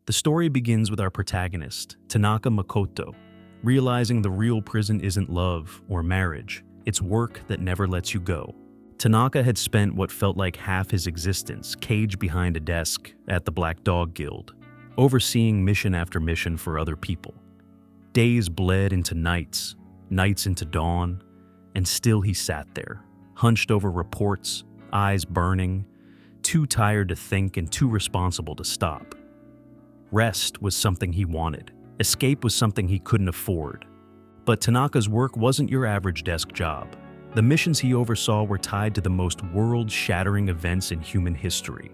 The story begins with our protagonist, Tanaka Makoto, realizing the real prison isn't love or marriage, it's work that never lets you go. Tanaka had spent what felt like half his existence caged behind a desk at the Black Dog Guild, overseeing mission after mission for other people. Days bled into nights, nights into dawn, and still he sat there, hunched over reports, eyes burning, too tired to think and too responsible to stop. Rest was something he wanted. Escape was something he couldn't afford. But Tanaka's work wasn't your average desk job. The missions he oversaw were tied to the most world-shattering events in human history.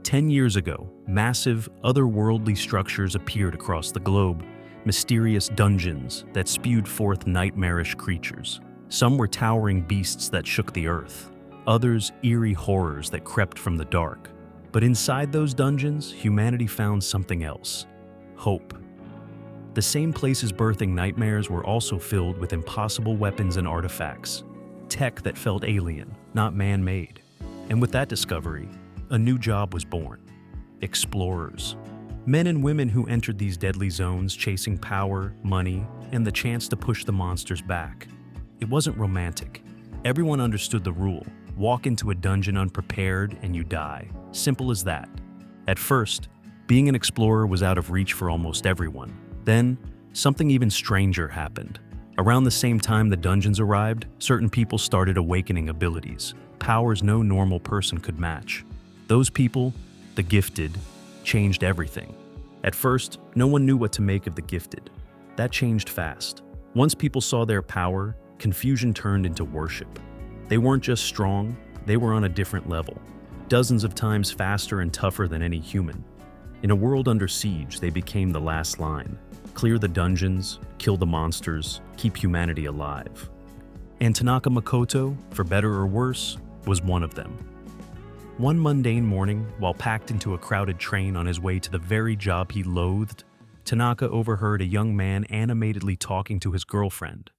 10 years ago, massive, otherworldly structures appeared across the globe, mysterious dungeons that spewed forth nightmarish creatures. Some were towering beasts that shook the earth, others eerie horrors that crept from the dark. But inside those dungeons, humanity found something else: hope. The same places birthing nightmares were also filled with impossible weapons and artifacts, tech that felt alien, not man-made. And with that discovery, a new job was born: explorers. Men and women who entered these deadly zones chasing power, money, and the chance to push the monsters back. It wasn't romantic. Everyone understood the rule: walk into a dungeon unprepared and you die. Simple as that. At first, being an explorer was out of reach for almost everyone. Then, something even stranger happened. Around the same time the dungeons arrived, certain people started awakening abilities, powers no normal person could match. Those people, the gifted, changed everything. At first, no one knew what to make of the gifted. That changed fast. Once people saw their power, confusion turned into worship. They weren't just strong, they were on a different level, dozens of times faster and tougher than any human. In a world under siege, they became the last line: clear the dungeons, kill the monsters, keep humanity alive. And Tanaka Makoto, for better or worse, was one of them. One mundane morning, while packed into a crowded train on his way to the very job he loathed, Tanaka overheard a young man animatedly talking to his girlfriend.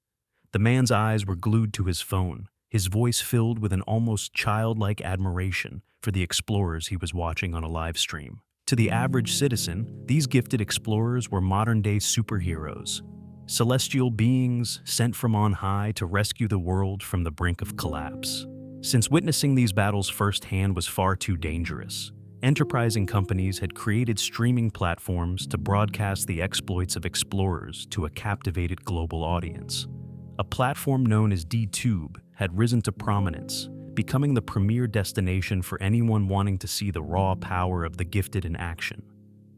The man's eyes were glued to his phone, his voice filled with an almost childlike admiration for the explorers he was watching on a live stream. To the average citizen, these gifted explorers were modern-day superheroes, celestial beings sent from on high to rescue the world from the brink of collapse. Since witnessing these battles firsthand was far too dangerous, enterprising companies had created streaming platforms to broadcast the exploits of explorers to a captivated global audience. A platform known as DTube had risen to prominence, becoming the premier destination for anyone wanting to see the raw power of the gifted in action.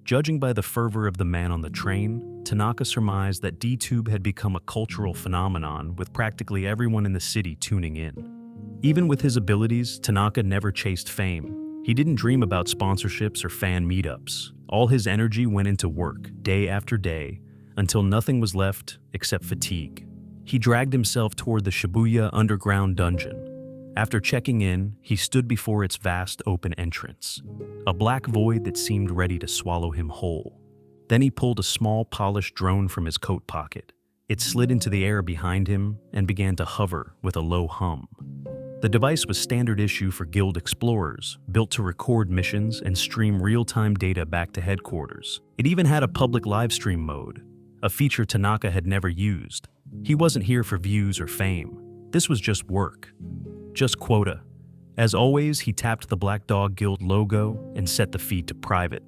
Judging by the fervor of the man on the train, Tanaka surmised that DTube had become a cultural phenomenon, with practically everyone in the city tuning in. Even with his abilities, Tanaka never chased fame. He didn't dream about sponsorships or fan meetups. All his energy went into work, day after day, until nothing was left except fatigue. He dragged himself toward the Shibuya underground dungeon. After checking in, he stood before its vast open entrance, a black void that seemed ready to swallow him whole. Then he pulled a small polished drone from his coat pocket. It slid into the air behind him and began to hover with a low hum. The device was standard issue for Guild explorers, built to record missions and stream real-time data back to headquarters. It even had a public livestream mode, a feature Tanaka had never used. He wasn't here for views or fame. This was just work. Just quota. As always, he tapped the Black Dog Guild logo and set the feed to private.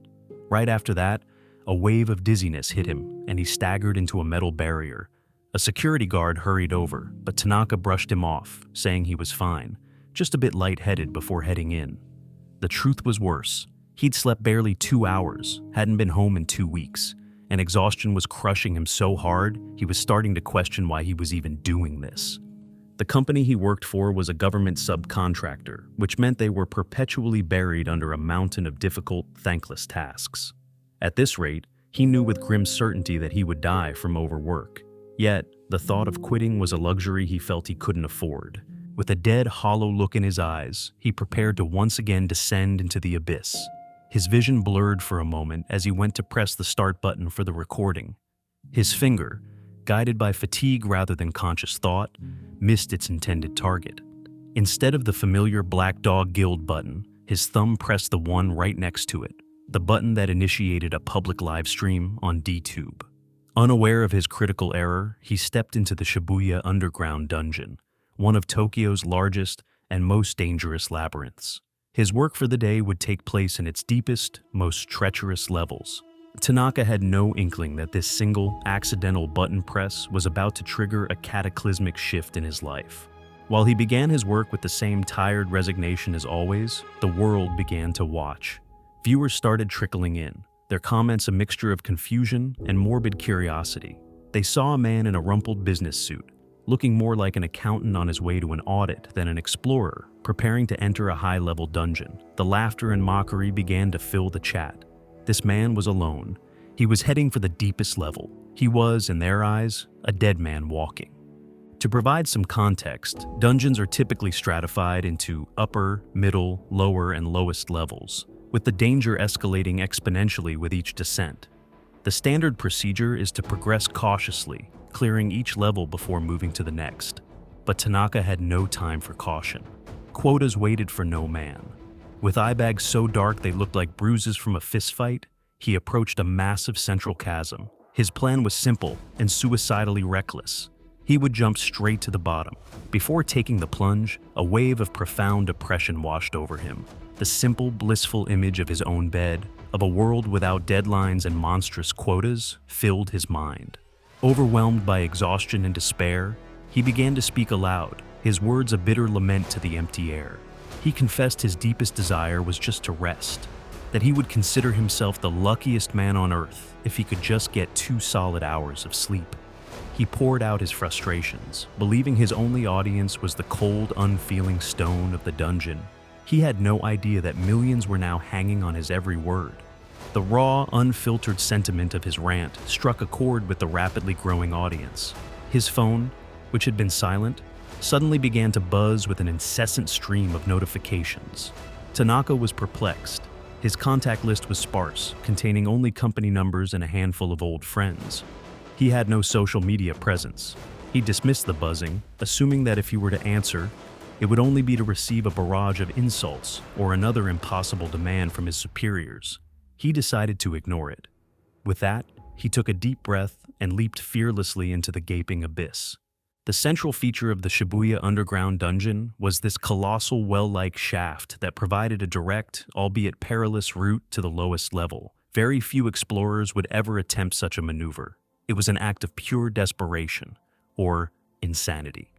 Right after that, a wave of dizziness hit him and he staggered into a metal barrier. A security guard hurried over, but Tanaka brushed him off, saying he was fine, just a bit lightheaded before heading in. The truth was worse. He'd slept barely 2 hours, hadn't been home in 2 weeks, and exhaustion was crushing him so hard he was starting to question why he was even doing this. The company he worked for was a government subcontractor, which meant they were perpetually buried under a mountain of difficult, thankless tasks. At this rate, he knew with grim certainty that he would die from overwork. Yet, the thought of quitting was a luxury he felt he couldn't afford. With a dead, hollow look in his eyes, he prepared to once again descend into the abyss. His vision blurred for a moment as he went to press the start button for the recording. His finger, guided by fatigue rather than conscious thought, missed its intended target. Instead of the familiar Black Dog Guild button, his thumb pressed the one right next to it. the button that initiated a public livestream on DTube. Unaware of his critical error, he stepped into the Shibuya Underground dungeon, one of Tokyo's largest and most dangerous labyrinths. His work for the day would take place in its deepest, most treacherous levels. Tanaka had no inkling that this single, accidental button press was about to trigger a cataclysmic shift in his life. While he began his work with the same tired resignation as always, the world began to watch. Viewers started trickling in, their comments a mixture of confusion and morbid curiosity. They saw a man in a rumpled business suit, looking more like an accountant on his way to an audit than an explorer, preparing to enter a high-level dungeon. The laughter and mockery began to fill the chat. This man was alone. He was heading for the deepest level. He was, in their eyes, a dead man walking. To provide some context, dungeons are typically stratified into upper, middle, lower, and lowest levels, with the danger escalating exponentially with each descent. The standard procedure is to progress cautiously, clearing each level before moving to the next. But Tanaka had no time for caution. Quotas waited for no man. With eye bags so dark they looked like bruises from a fistfight, he approached a massive central chasm. His plan was simple and suicidally reckless. He would jump straight to the bottom. Before taking the plunge, a wave of profound depression washed over him. The simple, blissful image of his own bed, of a world without deadlines and monstrous quotas, filled his mind. Overwhelmed by exhaustion and despair, he began to speak aloud, his words a bitter lament to the empty air. He confessed his deepest desire was just to rest, that he would consider himself the luckiest man on earth if he could just get 2 solid hours of sleep. He poured out his frustrations, believing his only audience was the cold, unfeeling stone of the dungeon. He had no idea that millions were now hanging on his every word. The raw, unfiltered sentiment of his rant struck a chord with the rapidly growing audience. His phone, which had been silent, suddenly began to buzz with an incessant stream of notifications. Tanaka was perplexed. His contact list was sparse, containing only company numbers and a handful of old friends. He had no social media presence. He dismissed the buzzing, assuming that if he were to answer, it would only be to receive a barrage of insults or another impossible demand from his superiors. He decided to ignore it. With that, he took a deep breath and leaped fearlessly into the gaping abyss. The central feature of the Shibuya Underground dungeon was this colossal well-like shaft that provided a direct, albeit perilous, route to the lowest level. Very few explorers would ever attempt such a maneuver. It was an act of pure desperation, or insanity.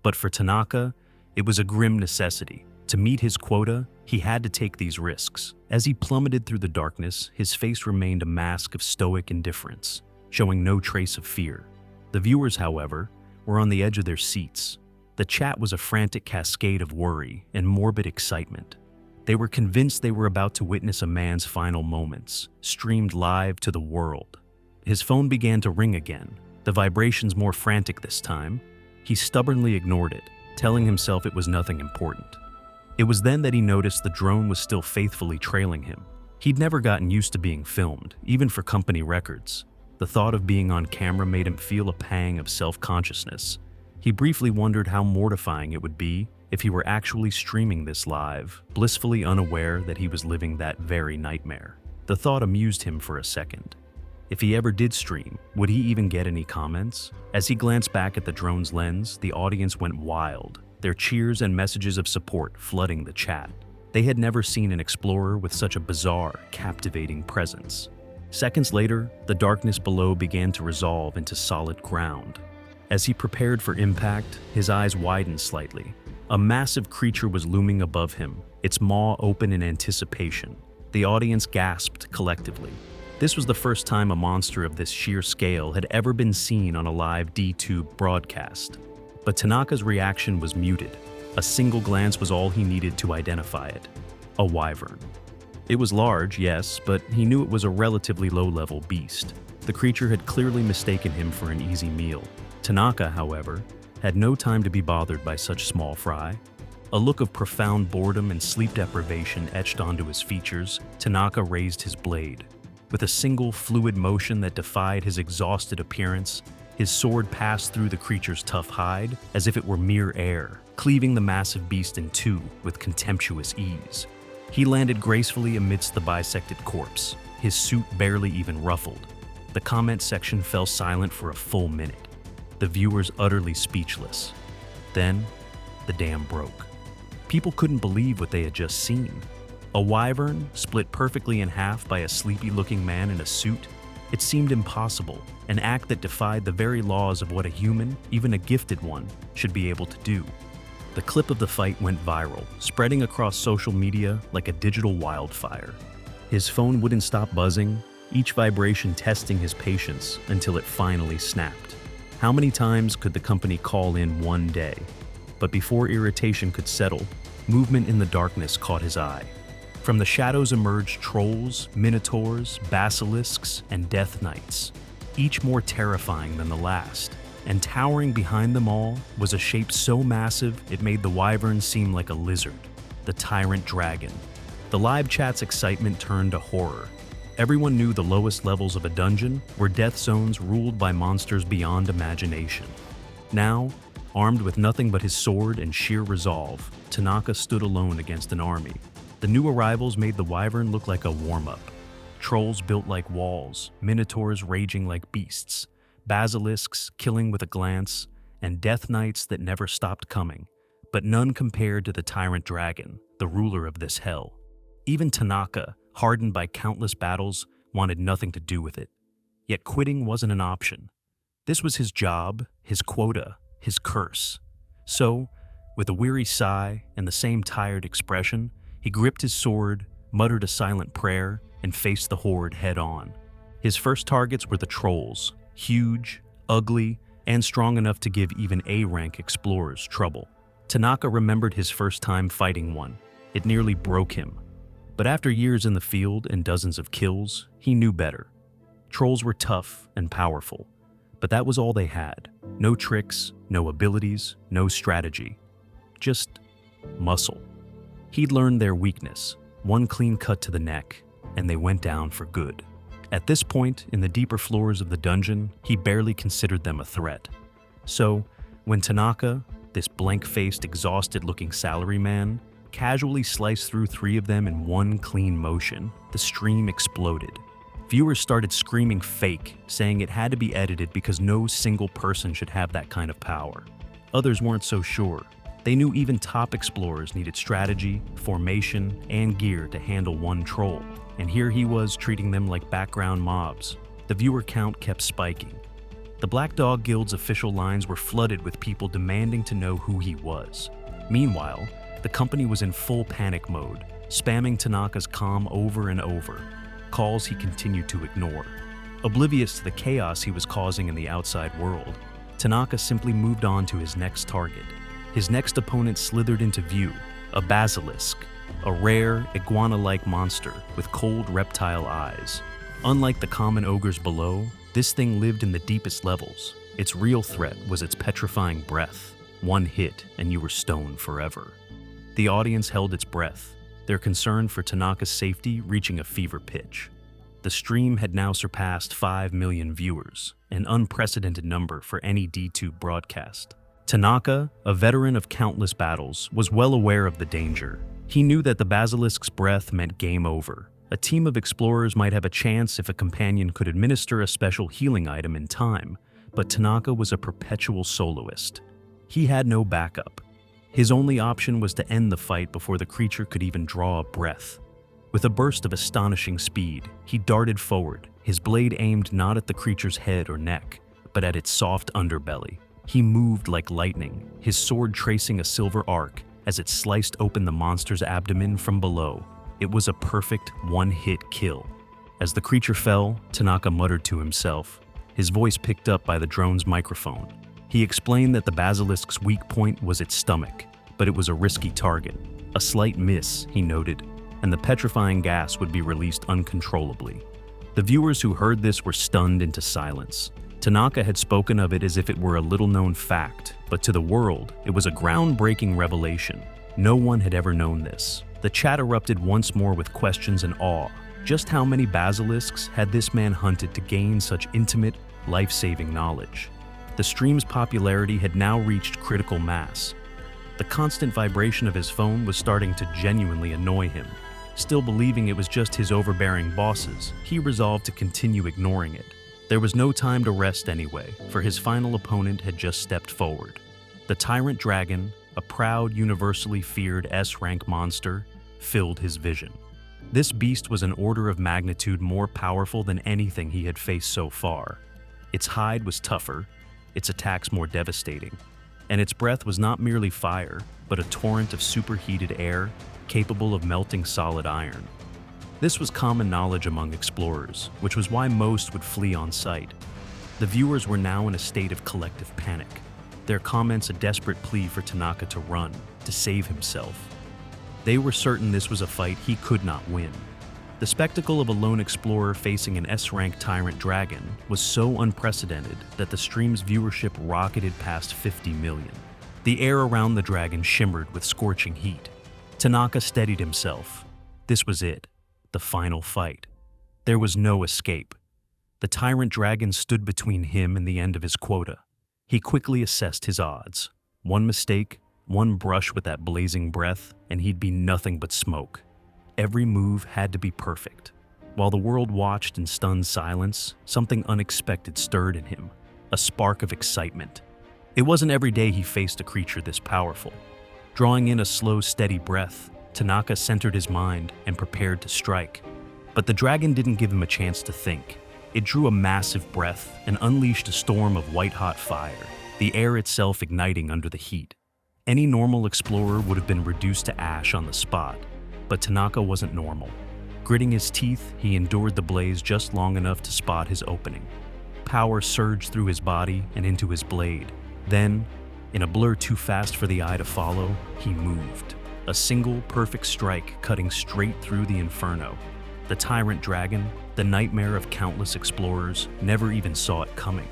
But for Tanaka, it was a grim necessity. To meet his quota, he had to take these risks. As he plummeted through the darkness, his face remained a mask of stoic indifference, showing no trace of fear. The viewers, however, were on the edge of their seats. The chat was a frantic cascade of worry and morbid excitement. They were convinced they were about to witness a man's final moments, streamed live to the world. His phone began to ring again, the vibrations more frantic this time. He stubbornly ignored it, telling himself it was nothing important. It was then that he noticed the drone was still faithfully trailing him. He'd never gotten used to being filmed, even for company records. The thought of being on camera made him feel a pang of self-consciousness. He briefly wondered how mortifying it would be if he were actually streaming this live, blissfully unaware that he was living that very nightmare. The thought amused him for a second. If he ever did stream, would he even get any comments? As he glanced back at the drone's lens, the audience went wild, their cheers and messages of support flooding the chat. They had never seen an explorer with such a bizarre, captivating presence. Seconds later, the darkness below began to resolve into solid ground. As he prepared for impact, his eyes widened slightly. A massive creature was looming above him, its maw open in anticipation. The audience gasped collectively. This was the first time a monster of this sheer scale had ever been seen on a live DTube broadcast. But Tanaka's reaction was muted. A single glance was all he needed to identify it. A wyvern. It was large, yes, but he knew it was a relatively low-level beast. The creature had clearly mistaken him for an easy meal. Tanaka, however, had no time to be bothered by such small fry. A look of profound boredom and sleep deprivation etched onto his features, Tanaka raised his blade. With a single fluid motion that defied his exhausted appearance, his sword passed through the creature's tough hide as if it were mere air, cleaving the massive beast in two with contemptuous ease. He landed gracefully amidst the bisected corpse, his suit barely even ruffled. The comment section fell silent for a full minute, the viewers utterly speechless. Then, the dam broke. People couldn't believe what they had just seen. A wyvern split perfectly in half by a sleepy-looking man in a suit. It seemed impossible, an act that defied the very laws of what a human, even a gifted one, should be able to do. The clip of the fight went viral, spreading across social media like a digital wildfire. His phone wouldn't stop buzzing, each vibration testing his patience until it finally snapped. How many times could the company call in one day? But before irritation could settle, movement in the darkness caught his eye. From the shadows emerged trolls, minotaurs, basilisks, and death knights, each more terrifying than the last. And towering behind them all was a shape so massive it made the wyvern seem like a lizard, the tyrant dragon. The live chat's excitement turned to horror. Everyone knew the lowest levels of a dungeon were death zones ruled by monsters beyond imagination. Now, armed with nothing but his sword and sheer resolve, Tanaka stood alone against an army. The new arrivals made the wyvern look like a warm-up. Trolls built like walls, minotaurs raging like beasts, basilisks killing with a glance, and death knights that never stopped coming, but none compared to the tyrant dragon, the ruler of this hell. Even Tanaka, hardened by countless battles, wanted nothing to do with it. Yet quitting wasn't an option. This was his job, his quota, his curse. So, with a weary sigh and the same tired expression, he gripped his sword, muttered a silent prayer, and faced the horde head-on. His first targets were the trolls, huge, ugly, and strong enough to give even A-rank explorers trouble. Tanaka remembered his first time fighting one. It nearly broke him. But after years in the field and dozens of kills, he knew better. Trolls were tough and powerful, but that was all they had. No tricks, no abilities, no strategy. Just muscle. He'd learned their weakness, one clean cut to the neck, and they went down for good. At this point, in the deeper floors of the dungeon, he barely considered them a threat. So, when Tanaka, this blank-faced, exhausted-looking salaryman, casually sliced through 3 of them in one clean motion, the stream exploded. Viewers started screaming fake, saying it had to be edited because no single person should have that kind of power. Others weren't so sure. They knew even top explorers needed strategy, formation, and gear to handle one troll. And here he was treating them like background mobs. The viewer count kept spiking. The Black Dog Guild's official lines were flooded with people demanding to know who he was. Meanwhile, the company was in full panic mode, spamming Tanaka's comm over and over, calls he continued to ignore. Oblivious to the chaos he was causing in the outside world, Tanaka simply moved on to his next target. His next opponent slithered into view, a basilisk, a rare, iguana-like monster with cold reptile eyes. Unlike the common ogres below, this thing lived in the deepest levels. Its real threat was its petrifying breath. One hit, and you were stoned forever. The audience held its breath, their concern for Tanaka's safety reaching a fever pitch. The stream had now surpassed 5 million viewers, an unprecedented number for any D2 broadcast. Tanaka, a veteran of countless battles, was well aware of the danger. He knew that the basilisk's breath meant game over. A team of explorers might have a chance if a companion could administer a special healing item in time, but Tanaka was a perpetual soloist. He had no backup. His only option was to end the fight before the creature could even draw a breath. With a burst of astonishing speed, he darted forward, his blade aimed not at the creature's head or neck, but at its soft underbelly. He moved like lightning, his sword tracing a silver arc as it sliced open the monster's abdomen from below. It was a perfect one-hit kill. As the creature fell, Tanaka muttered to himself, his voice picked up by the drone's microphone. He explained that the basilisk's weak point was its stomach, but it was a risky target. A slight miss, he noted, and the petrifying gas would be released uncontrollably. The viewers who heard this were stunned into silence. Tanaka had spoken of it as if it were a little-known fact, but to the world, it was a groundbreaking revelation. No one had ever known this. The chat erupted once more with questions and awe. Just how many basilisks had this man hunted to gain such intimate, life-saving knowledge? The stream's popularity had now reached critical mass. The constant vibration of his phone was starting to genuinely annoy him. Still believing it was just his overbearing bosses, he resolved to continue ignoring it. There was no time to rest anyway, for his final opponent had just stepped forward. The Tyrant Dragon, a proud, universally feared S-rank monster, filled his vision. This beast was an order of magnitude more powerful than anything he had faced so far. Its hide was tougher, its attacks more devastating, and its breath was not merely fire, but a torrent of superheated air capable of melting solid iron. This was common knowledge among explorers, which was why most would flee on sight. The viewers were now in a state of collective panic, their comments a desperate plea for Tanaka to run, to save himself. They were certain this was a fight he could not win. The spectacle of a lone explorer facing an S-rank Tyrant Dragon was so unprecedented that the stream's viewership rocketed past 50 million. The air around the dragon shimmered with scorching heat. Tanaka steadied himself. This was it, the final fight. There was no escape. The Tyrant Dragon stood between him and the end of his quota. He quickly assessed his odds. One mistake, one brush with that blazing breath, and he'd be nothing but smoke. Every move had to be perfect. While the world watched in stunned silence, something unexpected stirred in him, a spark of excitement. It wasn't every day he faced a creature this powerful. Drawing in a slow, steady breath, Tanaka centered his mind and prepared to strike. But the dragon didn't give him a chance to think. It drew a massive breath and unleashed a storm of white-hot fire, the air itself igniting under the heat. Any normal explorer would have been reduced to ash on the spot, but Tanaka wasn't normal. Gritting his teeth, he endured the blaze just long enough to spot his opening. Power surged through his body and into his blade. Then, in a blur too fast for the eye to follow, he moved. A single, perfect strike cutting straight through the inferno. The Tyrant Dragon, the nightmare of countless explorers, never even saw it coming.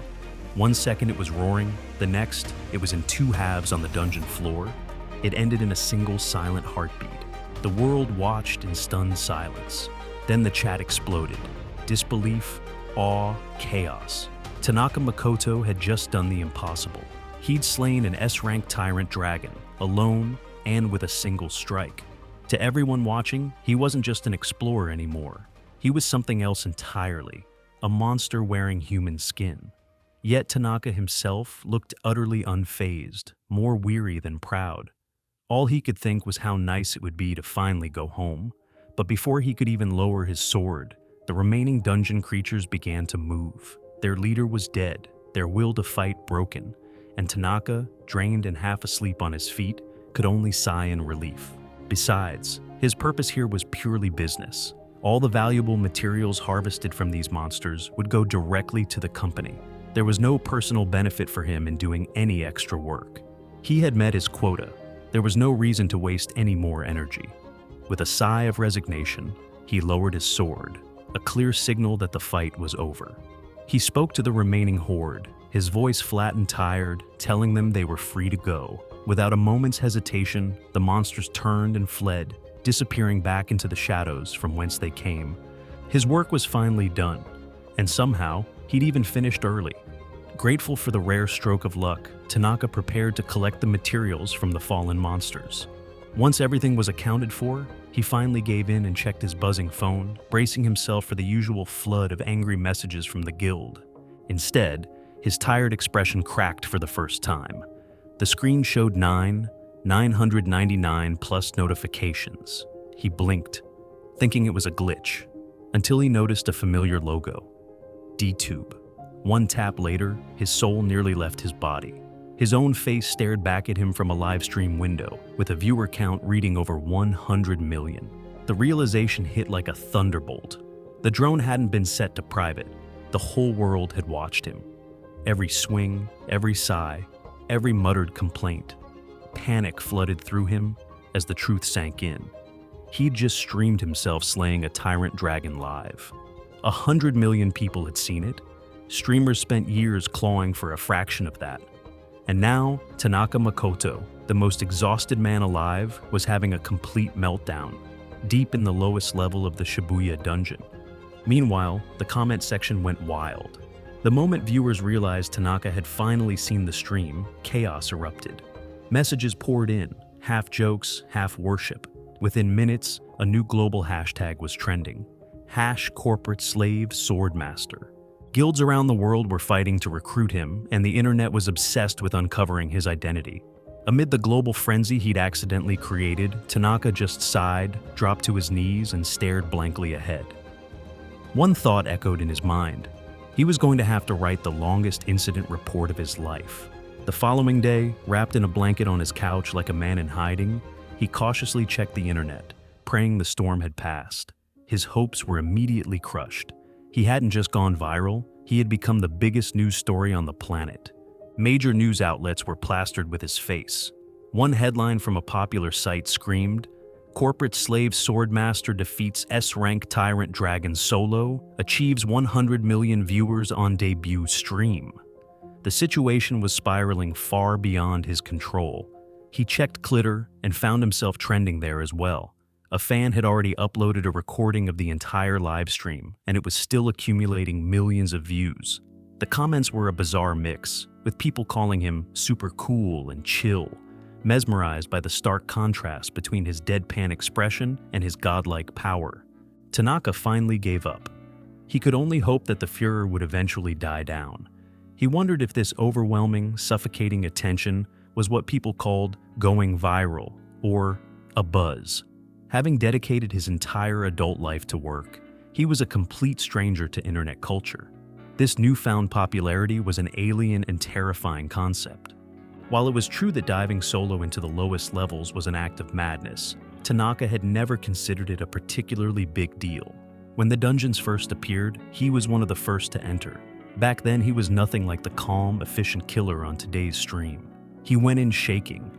1 second it was roaring, the next, it was in two halves on the dungeon floor. It ended in a single silent heartbeat. The world watched in stunned silence. Then the chat exploded. Disbelief, awe, chaos. Tanaka Makoto had just done the impossible. He'd slain an S-rank Tyrant Dragon, alone and with a single strike. To everyone watching, he wasn't just an explorer anymore. He was something else entirely, a monster wearing human skin. Yet Tanaka himself looked utterly unfazed, more weary than proud. All he could think was how nice it would be to finally go home. But before he could even lower his sword, the remaining dungeon creatures began to move. Their leader was dead, their will to fight broken, and Tanaka, drained and half asleep on his feet, could only sigh in relief. Besides, his purpose here was purely business. All the valuable materials harvested from these monsters would go directly to the company. There was no personal benefit for him in doing any extra work. He had met his quota. There was no reason to waste any more energy. With a sigh of resignation, he lowered his sword, a clear signal that the fight was over. He spoke to the remaining horde, his voice flat and tired, telling them they were free to go. Without a moment's hesitation, the monsters turned and fled, disappearing back into the shadows from whence they came. His work was finally done, and somehow, he'd even finished early. Grateful for the rare stroke of luck, Tanaka prepared to collect the materials from the fallen monsters. Once everything was accounted for, he finally gave in and checked his buzzing phone, bracing himself for the usual flood of angry messages from the guild. Instead, his tired expression cracked for the first time. The screen showed 999 plus notifications. He blinked, thinking it was a glitch, until he noticed a familiar logo. D-Tube. One tap later, his soul nearly left his body. His own face stared back at him from a live stream window, with a viewer count reading over 100 million. The realization hit like a thunderbolt. The drone hadn't been set to private. The whole world had watched him. Every swing, every sigh, every muttered complaint. Panic flooded through him as the truth sank in. He'd just streamed himself slaying a Tyrant Dragon live. 100 million people had seen it. Streamers spent years clawing for a fraction of that. And now, Tanaka Makoto, the most exhausted man alive, was having a complete meltdown, deep in the lowest level of the Shibuya dungeon. Meanwhile, the comment section went wild. The moment viewers realized Tanaka had finally seen the stream, chaos erupted. Messages poured in, half jokes, half worship. Within minutes, a new global hashtag was trending. #CorporateSlaveSwordmaster. Guilds around the world were fighting to recruit him, and the internet was obsessed with uncovering his identity. Amid the global frenzy he'd accidentally created, Tanaka just sighed, dropped to his knees, and stared blankly ahead. One thought echoed in his mind. He was going to have to write the longest incident report of his life. The following day, wrapped in a blanket on his couch like a man in hiding, he cautiously checked the internet, praying the storm had passed. His hopes were immediately crushed. He hadn't just gone viral, he had become the biggest news story on the planet. Major news outlets were plastered with his face. One headline from a popular site screamed, "Corporate slave swordmaster defeats S-rank tyrant dragon solo, achieves 100 million viewers on debut stream." The situation was spiraling far beyond his control. He checked Clitter and found himself trending there as well. A fan had already uploaded a recording of the entire live stream, and it was still accumulating millions of views. The comments were a bizarre mix, with people calling him super cool and chill, mesmerized by the stark contrast between his deadpan expression and his godlike power. Tanaka finally gave up. He could only hope that the furor would eventually die down. He wondered if this overwhelming, suffocating attention was what people called going viral, or a buzz. Having dedicated his entire adult life to work, he was a complete stranger to internet culture. This newfound popularity was an alien and terrifying concept. While it was true that diving solo into the lowest levels was an act of madness, Tanaka had never considered it a particularly big deal. When the dungeons first appeared, he was one of the first to enter. Back then, he was nothing like the calm, efficient killer on today's stream. He went in shaking,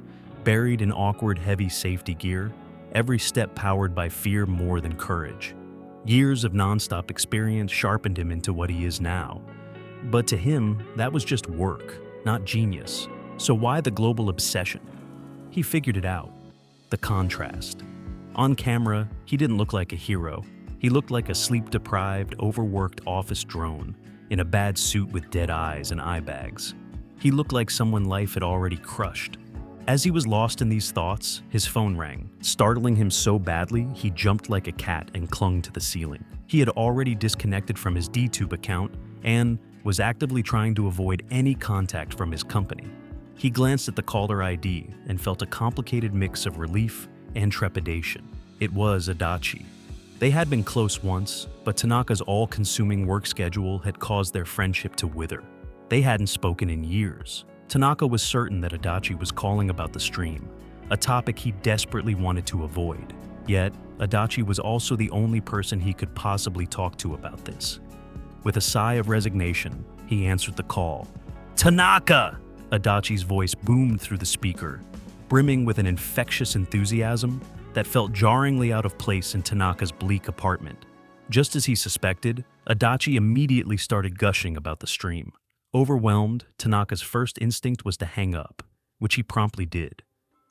buried in awkward, heavy safety gear, every step powered by fear more than courage. Years of nonstop experience sharpened him into what he is now. But to him, that was just work, not genius. So why the global obsession? He figured it out. The contrast. On camera, he didn't look like a hero. He looked like a sleep-deprived, overworked office drone in a bad suit with dead eyes and eye bags. He looked like someone life had already crushed. As he was lost in these thoughts, his phone rang, startling him so badly he jumped like a cat and clung to the ceiling. He had already disconnected from his DTube account and was actively trying to avoid any contact from his company. He glanced at the caller ID and felt a complicated mix of relief and trepidation. It was Adachi. They had been close once, but Tanaka's all-consuming work schedule had caused their friendship to wither. They hadn't spoken in years. Tanaka was certain that Adachi was calling about the stream, a topic he desperately wanted to avoid. Yet, Adachi was also the only person he could possibly talk to about this. With a sigh of resignation, he answered the call. "Tanaka!" Adachi's voice boomed through the speaker, brimming with an infectious enthusiasm that felt jarringly out of place in Tanaka's bleak apartment. Just as he suspected, Adachi immediately started gushing about the stream. Overwhelmed, Tanaka's first instinct was to hang up, which he promptly did.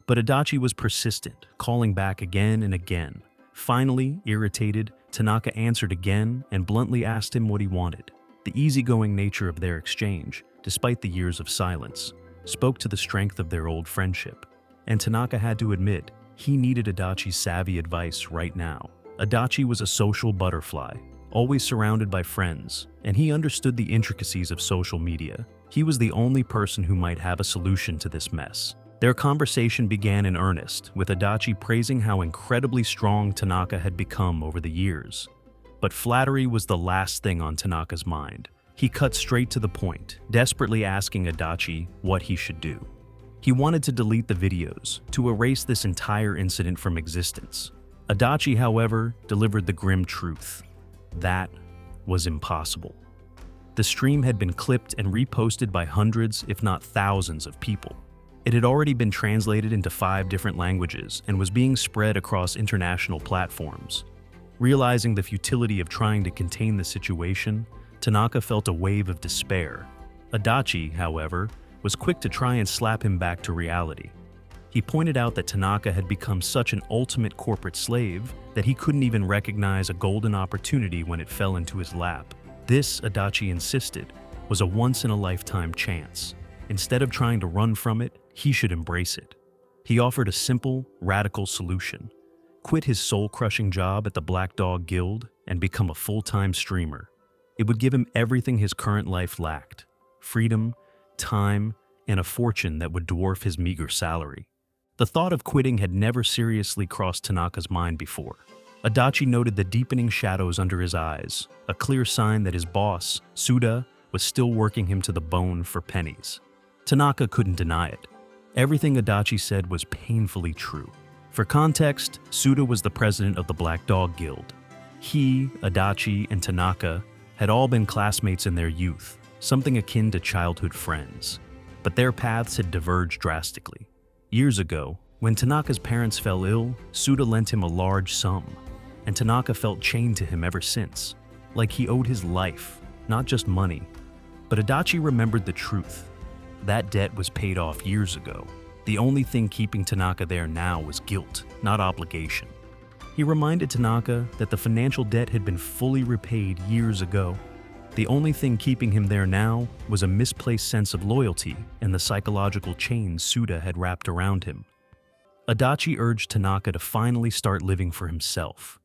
But Adachi was persistent, calling back again and again. Finally, irritated, Tanaka answered again and bluntly asked him what he wanted. The easygoing nature of their exchange, despite the years of silence, spoke to the strength of their old friendship. And Tanaka had to admit, he needed Adachi's savvy advice right now. Adachi was a social butterfly, always surrounded by friends, and he understood the intricacies of social media. He was the only person who might have a solution to this mess. Their conversation began in earnest, with Adachi praising how incredibly strong Tanaka had become over the years. But flattery was the last thing on Tanaka's mind. He cut straight to the point, desperately asking Adachi what he should do. He wanted to delete the videos, to erase this entire incident from existence. Adachi, however, delivered the grim truth. That was impossible. The stream had been clipped and reposted by hundreds, if not thousands, of people. It had already been translated into 5 different languages and was being spread across international platforms. Realizing the futility of trying to contain the situation, Tanaka felt a wave of despair. Adachi, however, was quick to try and slap him back to reality. He pointed out that Tanaka had become such an ultimate corporate slave that he couldn't even recognize a golden opportunity when it fell into his lap. This, Adachi insisted, was a once-in-a-lifetime chance. Instead of trying to run from it, he should embrace it. He offered a simple, radical solution. quit his soul-crushing job at the Black Dog Guild, and become a full-time streamer. It would give him everything his current life lacked: freedom, time, and a fortune that would dwarf his meager salary. The thought of quitting had never seriously crossed Tanaka's mind before. Adachi noted the deepening shadows under his eyes, a clear sign that his boss, Suda, was still working him to the bone for pennies. Tanaka couldn't deny it. Everything Adachi said was painfully true. For context, Suda was the president of the Black Dog Guild. He, Adachi, and Tanaka had all been classmates in their youth, something akin to childhood friends. But their paths had diverged drastically. Years ago, when Tanaka's parents fell ill, Suda lent him a large sum, and Tanaka felt chained to him ever since, like he owed his life, not just money. But Adachi remembered the truth. That debt was paid off years ago. The only thing keeping Tanaka there now was guilt, not obligation. He reminded Tanaka that the financial debt had been fully repaid years ago. The only thing keeping him there now was a misplaced sense of loyalty and the psychological chains Suda had wrapped around him. Adachi urged Tanaka to finally start living for himself,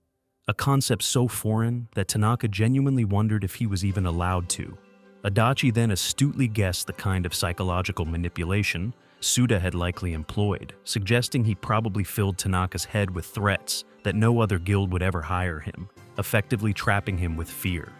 a concept so foreign that Tanaka genuinely wondered if he was even allowed to. Adachi then astutely guessed the kind of psychological manipulation Suda had likely employed, suggesting he probably filled Tanaka's head with threats that no other guild would ever hire him, effectively trapping him with fear.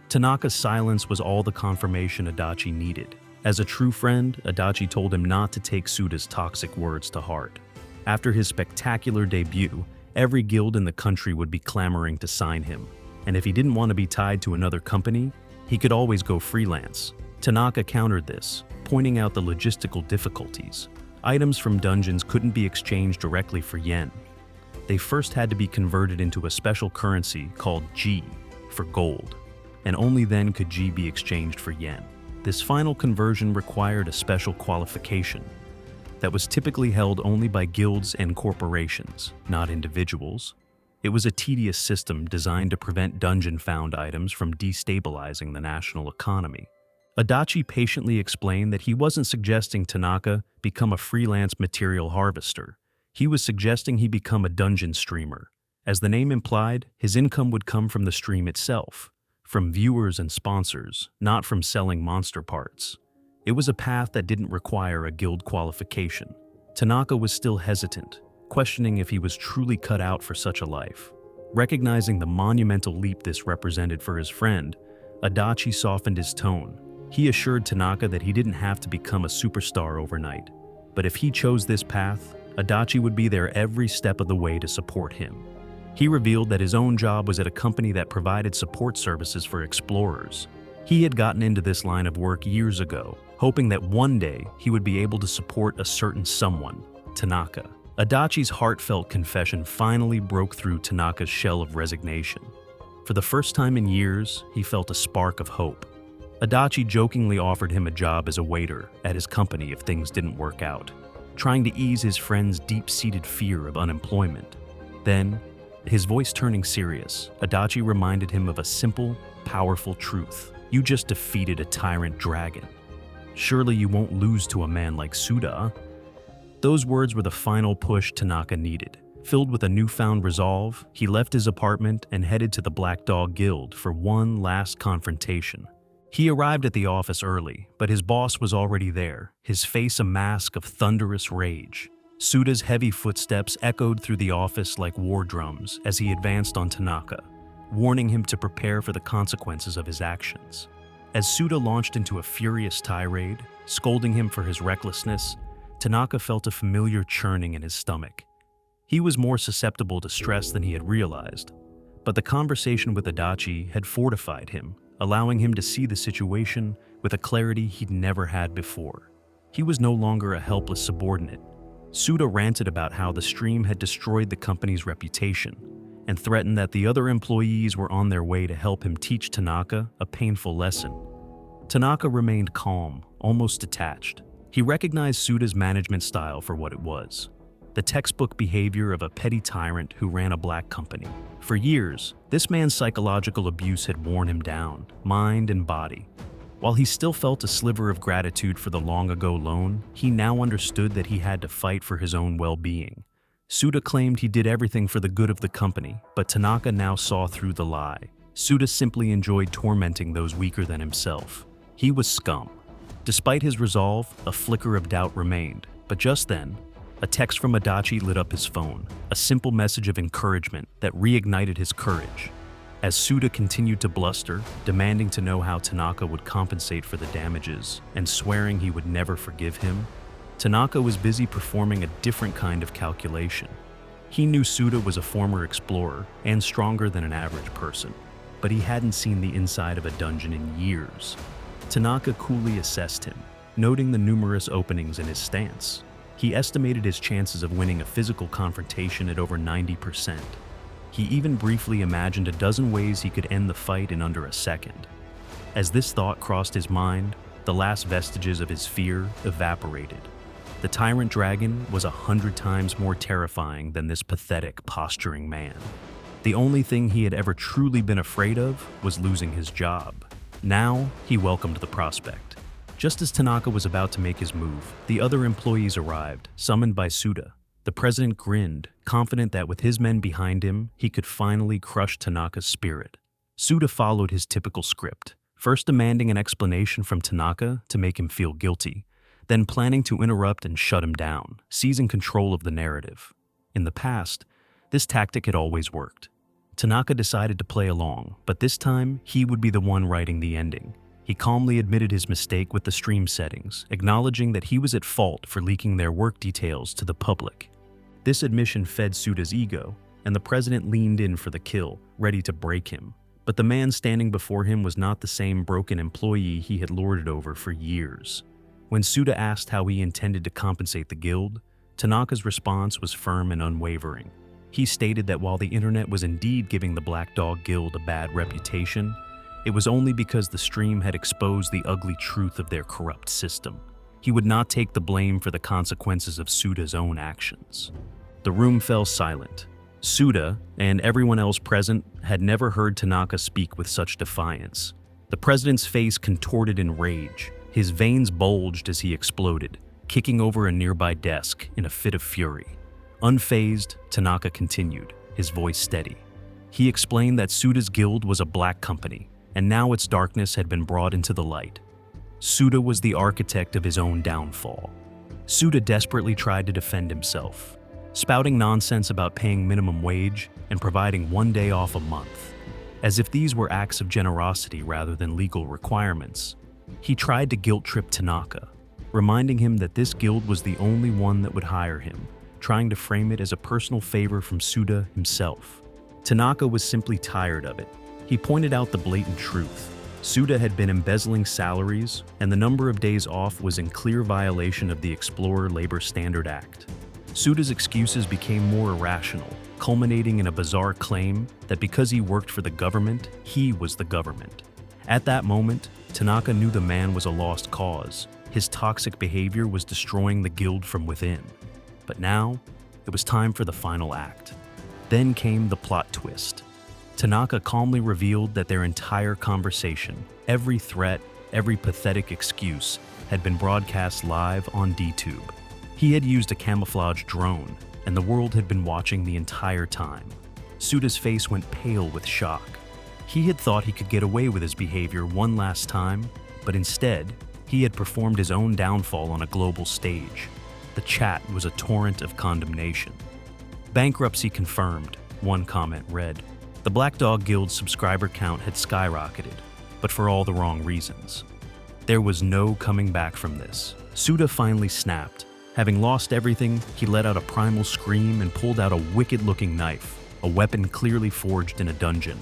Tanaka's silence was all the confirmation Adachi needed. As a true friend, Adachi told him not to take Suda's toxic words to heart. After his spectacular debut, every guild in the country would be clamoring to sign him, and if he didn't want to be tied to another company, he could always go freelance. Tanaka countered this, pointing out the logistical difficulties. Items from dungeons couldn't be exchanged directly for yen. They first had to be converted into a special currency called G for gold, and only then could G be exchanged for yen. This final conversion required a special qualification that was typically held only by guilds and corporations, not individuals. It was a tedious system designed to prevent dungeon-found items from destabilizing the national economy. Adachi patiently explained that he wasn't suggesting Tanaka become a freelance material harvester. He was suggesting he become a dungeon streamer. As the name implied, his income would come from the stream itself, from viewers and sponsors, not from selling monster parts. It was a path that didn't require a guild qualification. Tanaka was still hesitant, questioning if he was truly cut out for such a life. Recognizing the monumental leap this represented for his friend, Adachi softened his tone. He assured Tanaka that he didn't have to become a superstar overnight, but if he chose this path, Adachi would be there every step of the way to support him. He revealed that his own job was at a company that provided support services for explorers. He had gotten into this line of work years ago, hoping that one day he would be able to support a certain someone, Tanaka. Adachi's heartfelt confession finally broke through Tanaka's shell of resignation. For the first time in years, he felt a spark of hope. Adachi jokingly offered him a job as a waiter at his company if things didn't work out, trying to ease his friend's deep-seated fear of unemployment. Then, his voice turning serious, Adachi reminded him of a simple, powerful truth. You just defeated a tyrant dragon. Surely you won't lose to a man like Suda. Those words were the final push Tanaka needed. Filled with a newfound resolve, he left his apartment and headed to the Black Dog Guild for one last confrontation. He arrived at the office early, but his boss was already there, his face a mask of thunderous rage. Suda's heavy footsteps echoed through the office like war drums as he advanced on Tanaka, warning him to prepare for the consequences of his actions. As Suda launched into a furious tirade, scolding him for his recklessness, Tanaka felt a familiar churning in his stomach. He was more susceptible to stress than he had realized, but the conversation with Adachi had fortified him, allowing him to see the situation with a clarity he'd never had before. He was no longer a helpless subordinate. Suda ranted about how the stream had destroyed the company's reputation and threatened that the other employees were on their way to help him teach Tanaka a painful lesson. Tanaka remained calm, almost detached. He recognized Suda's management style for what it was: the textbook behavior of a petty tyrant who ran a black company. For years, this man's psychological abuse had worn him down, mind and body. While he still felt a sliver of gratitude for the long-ago loan, he now understood that he had to fight for his own well-being. Suda claimed he did everything for the good of the company, but Tanaka now saw through the lie. Suda simply enjoyed tormenting those weaker than himself. He was scum. Despite his resolve, a flicker of doubt remained, but just then, a text from Adachi lit up his phone, a simple message of encouragement that reignited his courage. As Suda continued to bluster, demanding to know how Tanaka would compensate for the damages and swearing he would never forgive him, Tanaka was busy performing a different kind of calculation. He knew Suda was a former explorer and stronger than an average person, but he hadn't seen the inside of a dungeon in years. Tanaka coolly assessed him, noting the numerous openings in his stance. He estimated his chances of winning a physical confrontation at over 90%. He even briefly imagined a dozen ways he could end the fight in under a second. As this thought crossed his mind, the last vestiges of his fear evaporated. The tyrant dragon was 100 times more terrifying than this pathetic, posturing man. The only thing he had ever truly been afraid of was losing his job. Now, he welcomed the prospect. Just as Tanaka was about to make his move, the other employees arrived, summoned by Suda. The president grinned, confident that with his men behind him, he could finally crush Tanaka's spirit. Suda followed his typical script, first demanding an explanation from Tanaka to make him feel guilty, then planning to interrupt and shut him down, seizing control of the narrative. In the past, this tactic had always worked. Tanaka decided to play along, but this time, he would be the one writing the ending. He calmly admitted his mistake with the stream settings, acknowledging that he was at fault for leaking their work details to the public. This admission fed Suda's ego, and the president leaned in for the kill, ready to break him. But the man standing before him was not the same broken employee he had lorded over for years. When Suda asked how he intended to compensate the guild, Tanaka's response was firm and unwavering. He stated that while the internet was indeed giving the Black Dog Guild a bad reputation, it was only because the stream had exposed the ugly truth of their corrupt system. He would not take the blame for the consequences of Suda's own actions. The room fell silent. Suda, and everyone else present, had never heard Tanaka speak with such defiance. The president's face contorted in rage. His veins bulged as he exploded, kicking over a nearby desk in a fit of fury. Unfazed, Tanaka continued, his voice steady. He explained that Suda's guild was a black company, and now its darkness had been brought into the light. Suda was the architect of his own downfall. Suda desperately tried to defend himself, spouting nonsense about paying minimum wage and providing 1 day off a month, as if these were acts of generosity rather than legal requirements. He tried to guilt-trip Tanaka, reminding him that this guild was the only one that would hire him, trying to frame it as a personal favor from Suda himself. Tanaka was simply tired of it. He pointed out the blatant truth. Suda had been embezzling salaries, and the number of days off was in clear violation of the Explorer Labor Standard Act. Suda's excuses became more irrational, culminating in a bizarre claim that because he worked for the government, he was the government. At that moment, Tanaka knew the man was a lost cause. His toxic behavior was destroying the guild from within. But now, it was time for the final act. Then came the plot twist. Tanaka calmly revealed that their entire conversation, every threat, every pathetic excuse, had been broadcast live on DTube. He had used a camouflage drone, and the world had been watching the entire time. Suda's face went pale with shock. He had thought he could get away with his behavior one last time, but instead, he had performed his own downfall on a global stage. The chat was a torrent of condemnation. Bankruptcy confirmed, one comment read. The Black Dog Guild's subscriber count had skyrocketed, but for all the wrong reasons. There was no coming back from this. Suda finally snapped. Having lost everything, he let out a primal scream and pulled out a wicked-looking knife, a weapon clearly forged in a dungeon.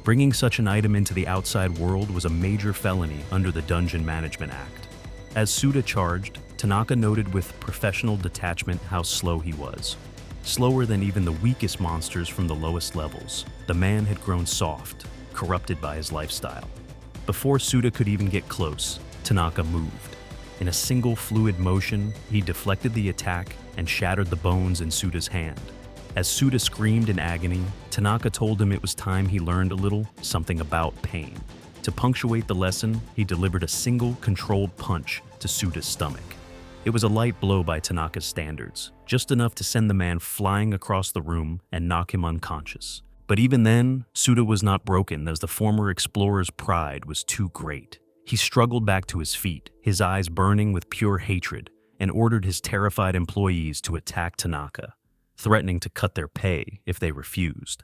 Bringing such an item into the outside world was a major felony under the Dungeon Management Act. As Suda charged, Tanaka noted with professional detachment how slow he was. Slower than even the weakest monsters from the lowest levels, the man had grown soft, corrupted by his lifestyle. Before Suda could even get close, Tanaka moved. In a single fluid motion, he deflected the attack and shattered the bones in Suda's hand. As Suda screamed in agony, Tanaka told him it was time he learned a little something about pain. To punctuate the lesson, he delivered a single controlled punch to Suda's stomach. It was a light blow by Tanaka's standards, just enough to send the man flying across the room and knock him unconscious. But even then, Suda was not broken, as the former explorer's pride was too great. He struggled back to his feet, his eyes burning with pure hatred, and ordered his terrified employees to attack Tanaka, threatening to cut their pay if they refused.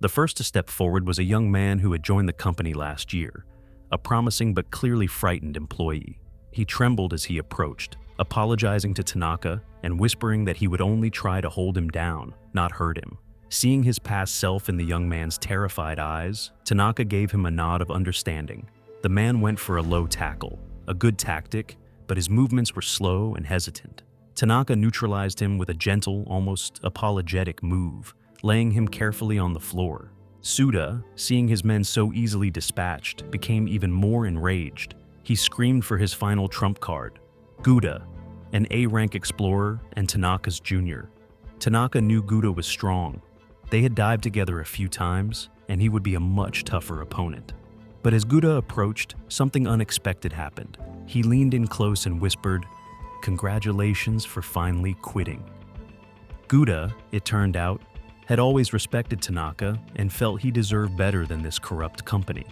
The first to step forward was a young man who had joined the company last year, a promising but clearly frightened employee. He trembled as he approached, apologizing to Tanaka and whispering that he would only try to hold him down, not hurt him. Seeing his past self in the young man's terrified eyes, Tanaka gave him a nod of understanding. The man went for a low tackle, a good tactic, but his movements were slow and hesitant. Tanaka neutralized him with a gentle, almost apologetic move, laying him carefully on the floor. Suda, seeing his men so easily dispatched, became even more enraged. He screamed for his final trump card, Gouda, an A-rank explorer and Tanaka's junior. Tanaka knew Gouda was strong. They had dived together a few times, and he would be a much tougher opponent. But as Gouda approached, something unexpected happened. He leaned in close and whispered, "Congratulations for finally quitting." Gouda, it turned out, had always respected Tanaka and felt he deserved better than this corrupt company.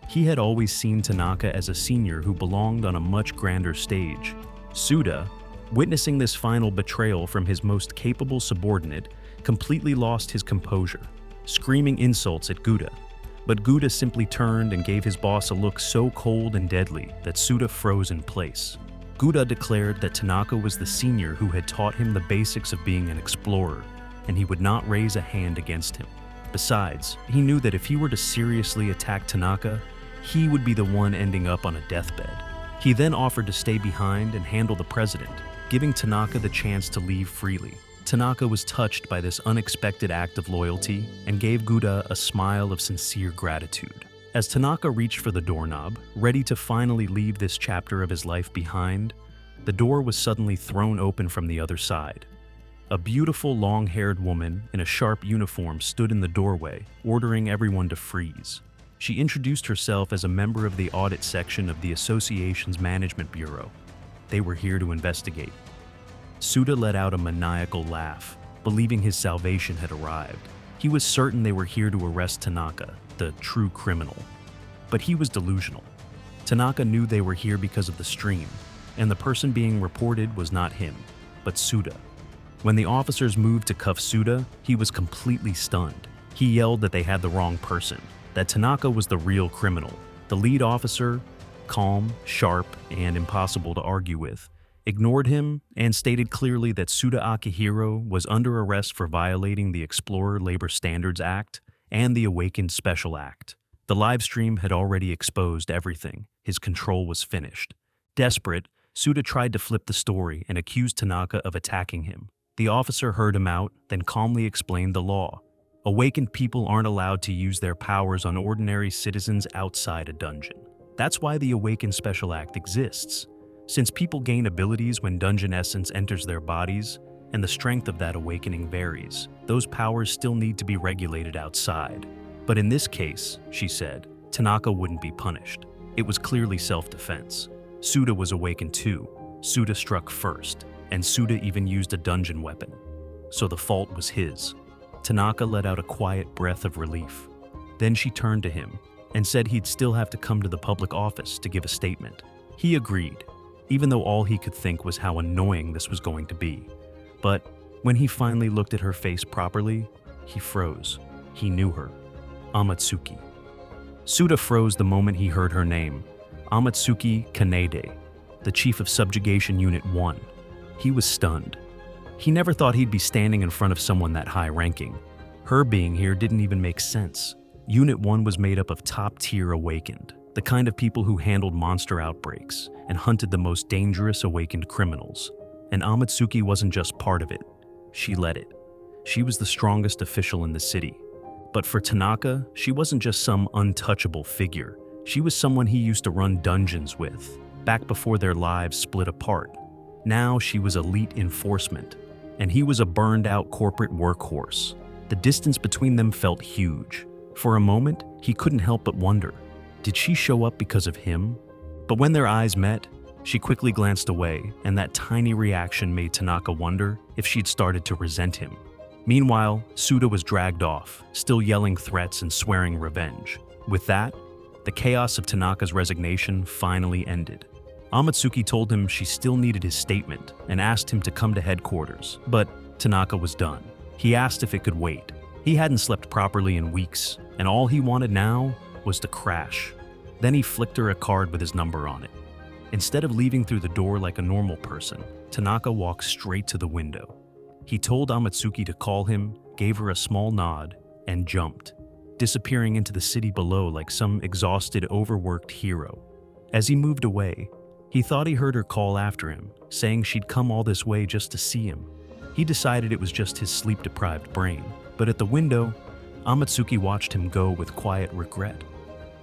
He had always seen Tanaka as a senior who belonged on a much grander stage. Suda, witnessing this final betrayal from his most capable subordinate, completely lost his composure, screaming insults at Gouda. But Gouda simply turned and gave his boss a look so cold and deadly that Suda froze in place. Gouda declared that Tanaka was the senior who had taught him the basics of being an explorer, and he would not raise a hand against him. Besides, he knew that if he were to seriously attack Tanaka, he would be the one ending up on a deathbed. He then offered to stay behind and handle the president, giving Tanaka the chance to leave freely. Tanaka was touched by this unexpected act of loyalty and gave Gouda a smile of sincere gratitude. As Tanaka reached for the doorknob, ready to finally leave this chapter of his life behind, the door was suddenly thrown open from the other side. A beautiful long-haired woman in a sharp uniform stood in the doorway, ordering everyone to freeze. She introduced herself as a member of the audit section of the association's management bureau. They were here to investigate. Suda let out a maniacal laugh, believing his salvation had arrived. He was certain they were here to arrest Tanaka, the true criminal. But he was delusional. Tanaka knew they were here because of the stream, and the person being reported was not him, but Suda. When the officers moved to cuff Suda, he was completely stunned. He yelled that they had the wrong person, that Tanaka was the real criminal. The lead officer, calm, sharp, and impossible to argue with, ignored him and stated clearly that Suda Akihiro was under arrest for violating the Explorer Labor Standards Act and the Awakened Special Act. The livestream had already exposed everything. His control was finished. Desperate, Suda tried to flip the story and accused Tanaka of attacking him. The officer heard him out, then calmly explained the law. Awakened people aren't allowed to use their powers on ordinary citizens outside a dungeon. That's why the Awakened Special Act exists. Since people gain abilities when dungeon essence enters their bodies, and the strength of that awakening varies, those powers still need to be regulated outside. But in this case, she said, Tanaka wouldn't be punished. It was clearly self-defense. Suda was awakened too. Suda struck first, and Suda even used a dungeon weapon. So the fault was his. Tanaka let out a quiet breath of relief. Then she turned to him and said he'd still have to come to the public office to give a statement. He agreed, even though all he could think was how annoying this was going to be. But when he finally looked at her face properly, he froze. He knew her. Amatsuki. Suda froze the moment he heard her name. Amatsuki Kanede, the chief of Subjugation Unit 1. He was stunned. He never thought he'd be standing in front of someone that high-ranking. Her being here didn't even make sense. Unit 1 was made up of top-tier awakened, the kind of people who handled monster outbreaks and hunted the most dangerous awakened criminals. And Amatsuki wasn't just part of it. She led it. She was the strongest official in the city. But for Tanaka, she wasn't just some untouchable figure. She was someone he used to run dungeons with, back before their lives split apart. Now she was elite enforcement, and he was a burned-out corporate workhorse. The distance between them felt huge. For a moment, he couldn't help but wonder, did she show up because of him? But when their eyes met, She quickly glanced away, and that tiny reaction made Tanaka wonder if she'd started to resent him. Meanwhile, Suda was dragged off, still yelling threats and swearing revenge. With that, the chaos of Tanaka's resignation finally ended. Amatsuki told him she still needed his statement and asked him to come to headquarters, but Tanaka was done. He asked if it could wait. He hadn't slept properly in weeks, and all he wanted now was to crash. Then he flicked her a card with his number on it. Instead of leaving through the door like a normal person, Tanaka walked straight to the window. He told Amatsuki to call him, gave her a small nod, and jumped, disappearing into the city below like some exhausted, overworked hero. As he moved away, he thought he heard her call after him, saying she'd come all this way just to see him. He decided it was just his sleep-deprived brain, but at the window, Amatsuki watched him go with quiet regret.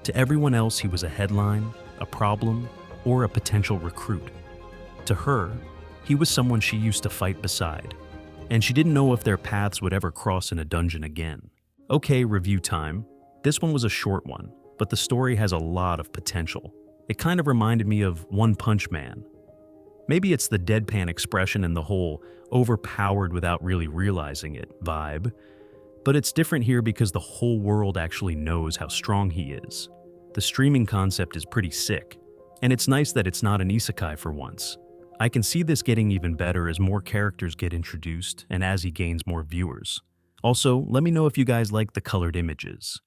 To everyone else, he was a headline, a problem, or a potential recruit. To her, he was someone she used to fight beside, and she didn't know if their paths would ever cross in a dungeon again. Okay, review time. This one was a short one, but the story has a lot of potential. It kind of reminded me of One Punch Man. Maybe it's the deadpan expression and the whole overpowered without really realizing it vibe, but it's different here because the whole world actually knows how strong he is. The streaming concept is pretty sick, and it's nice that it's not an isekai for once. I can see this getting even better as more characters get introduced and as he gains more viewers. Also, let me know if you guys like the colored images.